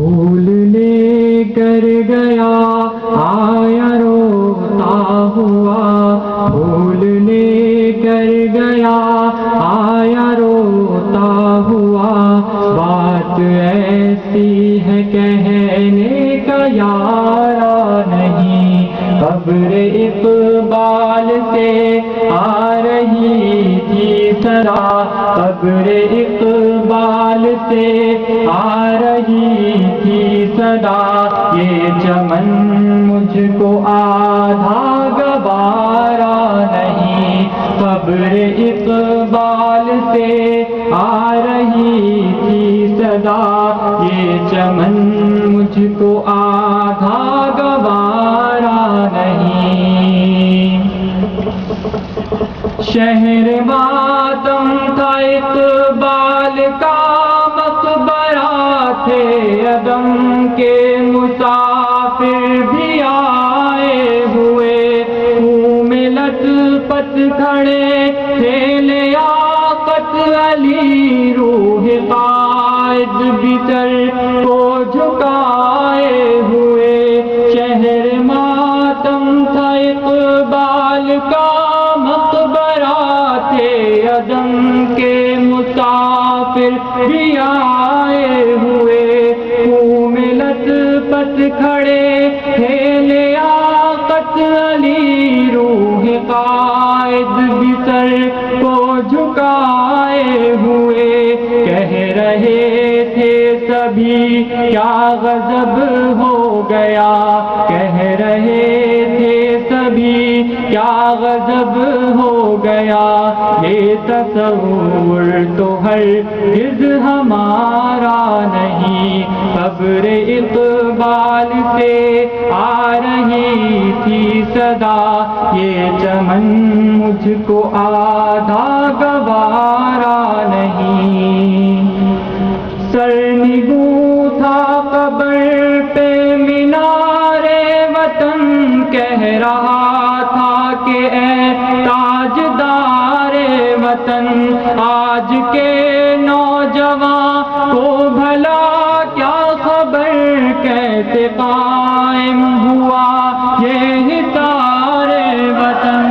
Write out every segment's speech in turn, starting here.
پھول لے کر گیا آیا روتا ہوا، پھول لے کر گیا آیا روتا ہوا، بات ایسی ہے کہنے کا یارا نہیں، قبر اقبال سے آ رہی تھی صدا، قبر اقبال سے آ رہی تھی صدا، یہ چمن مجھ کو آدھا گوارا نہیں، قبر اقبال سے آ رہی تھی صدا، یہ چمن مجھ کو آدھا گوارا نہیں۔ شہر ماتم تھا اقبال کا مقبرہ، تھے عدم کے مسافر بھی آئے ہوئے، منہ میں لت پت کھڑے تھے لیاقت علی، روح قائد بھی سر کو جھکائے ہوئے، شہر ماتم تھا اقبال کا مقبرہ، تھے عدم کے مسافر بھی آئے ہوئے، منہ میں لت پت کھڑے تھے لیاقت علی، روح قائد بھی سر کو جھکائے ہوئے، کہہ رہے تھے سبھی کیا غضب ہو گیا، کہہ رہے تھے سبھی کیا غضب ہو گیا، یہ تصور تو ہرگز ہمارا نہیں، قبر اقبال سے آ رہی تھی صدا، یہ چمن مجھ کو آدھا گوارا نہیں۔ سرنگوں تھا قبر پہ مینار وطن، کہہ رہا تھا کہ اے تاجدار وطن، آج کے نوجوان کو بھلا کیا خبر، کیسے قائم ہوا یہ حصار وطن۔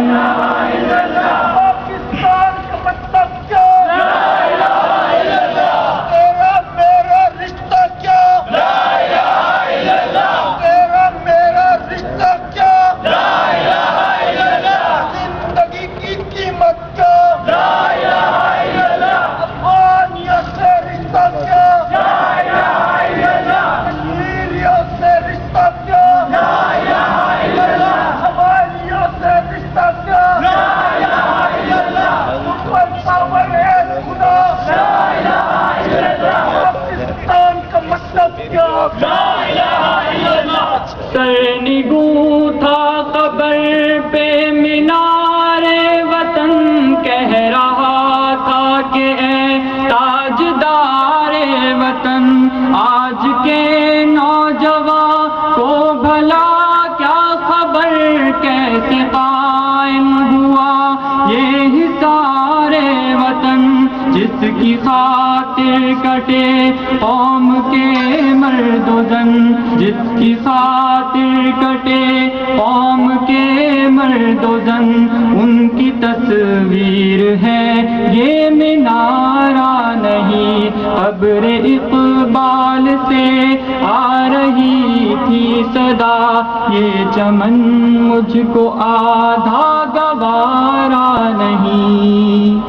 سرنگوں تھا قبر پہ مینار وطن، کہہ رہا تھا کہ اے تاجدار وطن، آج کے نوجوان کو بھلا کیا خبر، کیسے قائم ہوا یہ حصار وطن، جس کی خاطر کٹے قوم کے مرد و زن، جس کی خاطر کٹے قوم کے مرد و زن، ان کی تصویر ہے یہ مینارہ نہیں، قبر اقبال سے آ رہی تھی صدا، یہ چمن مجھ کو آدھا گوارا نہیں۔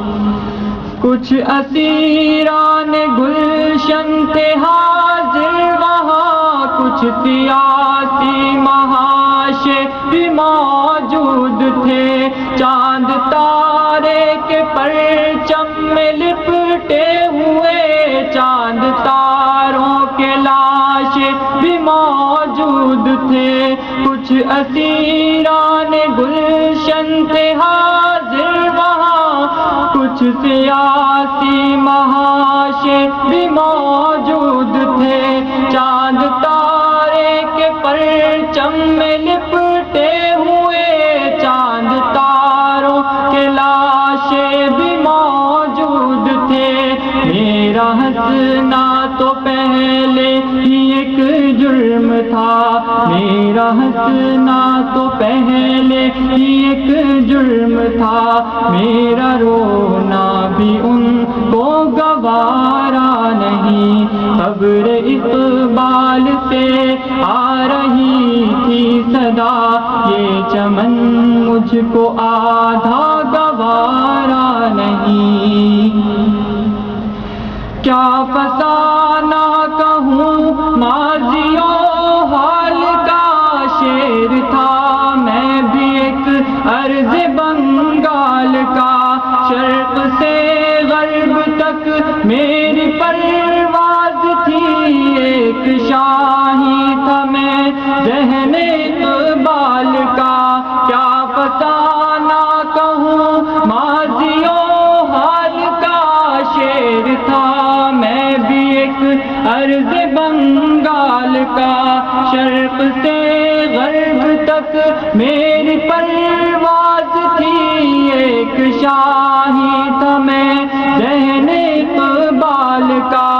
کچھ اسیران گلشن تھے حاضر وہاں، کچھ سیاسی محاشے بھی موجود تھے، چاند تارے کے پرچم میں لپٹے ہوئے، چاند تاروں کے لاشے بھی موجود تھے، کچھ اسیران گلشن تھے حاضر وہاں، کچھ سیاسی محاشے بھی موجود تھے، چاند تارے کے پرچم میں لپٹے ہوئے، چاند تاروں کے لاشے بھی موجود تھے، میرا ہنسنا تو پہلے ہی ایک تھا میرا ہنسنا تو پہلے ہی ایک جرم تھا میرا رونا بھی ان کو گوارا نہیں قبر اقبال سے آ رہی تھی صدا یہ چمن مجھ کو آدھا گوارا نہیں کیا فسانہ کہوں ماضیوں حال کا شعر تھا میں بھی ایک عرض بنگال کا شرق سے غرب تک میری پرواز تھی ایک شاہی تھا میں ذہن اقبال کا کیا فسانہ کہوں ماضیوں حال کا شعر تھا میں بھی ایک عرض بنگال کا شرق سے غرب تک میری پرواز تھی ایک شاہی تھا میں ذہن اقبال کا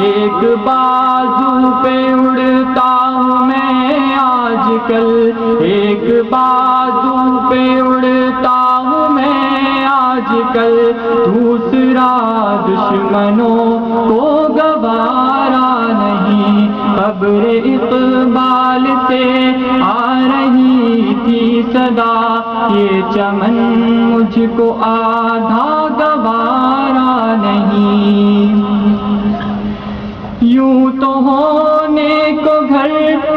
ایک بازو پہ اڑتا ہوں میں آج کل ایک بازو پہ اڑتا ہوں میں آج کل دوسرا دشمنوں کو گوارا نہیں قبر اقبال سے آ رہی تھی صدا یہ چمن مجھ کو آدھا گوارا نہیں یوں تو ہونے کو گھر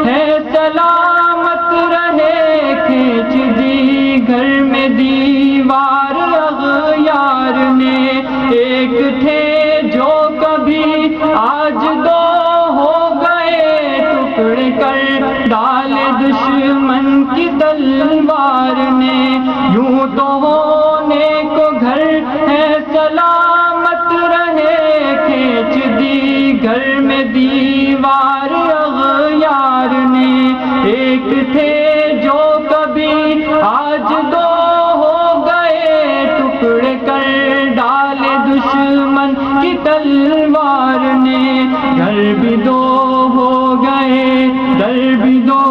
ہے سلامت رہے کھینچ دی گھر میں دیوار اغیار نے ایک تھے جو کبھی آج دو ہو گئے ٹکڑے کر ڈالے دشمن کی تلوار نے یوں تو ہونے کو گھر ہے سلامت رہے کھینچ دی گھر میں دیوار اغیار نے ایک تھے جو کبھی آج دو ہو گئے ٹکڑے کر ڈالے دشمن کی تلوار نے گھر بھی دو ہو گئے در بھی دو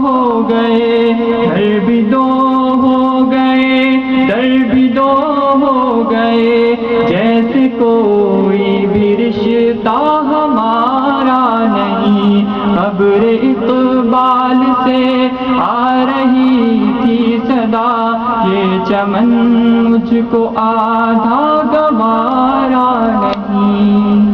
ہو گئے گھر بھی دو ہو گئے در بھی دو ہو گئے جیسے کوئی بھی رشتہ ہمارا نہیں قبر اقبال سے آ رہی تھی صدا یہ چمن مجھ کو آدھا گوارا نہیں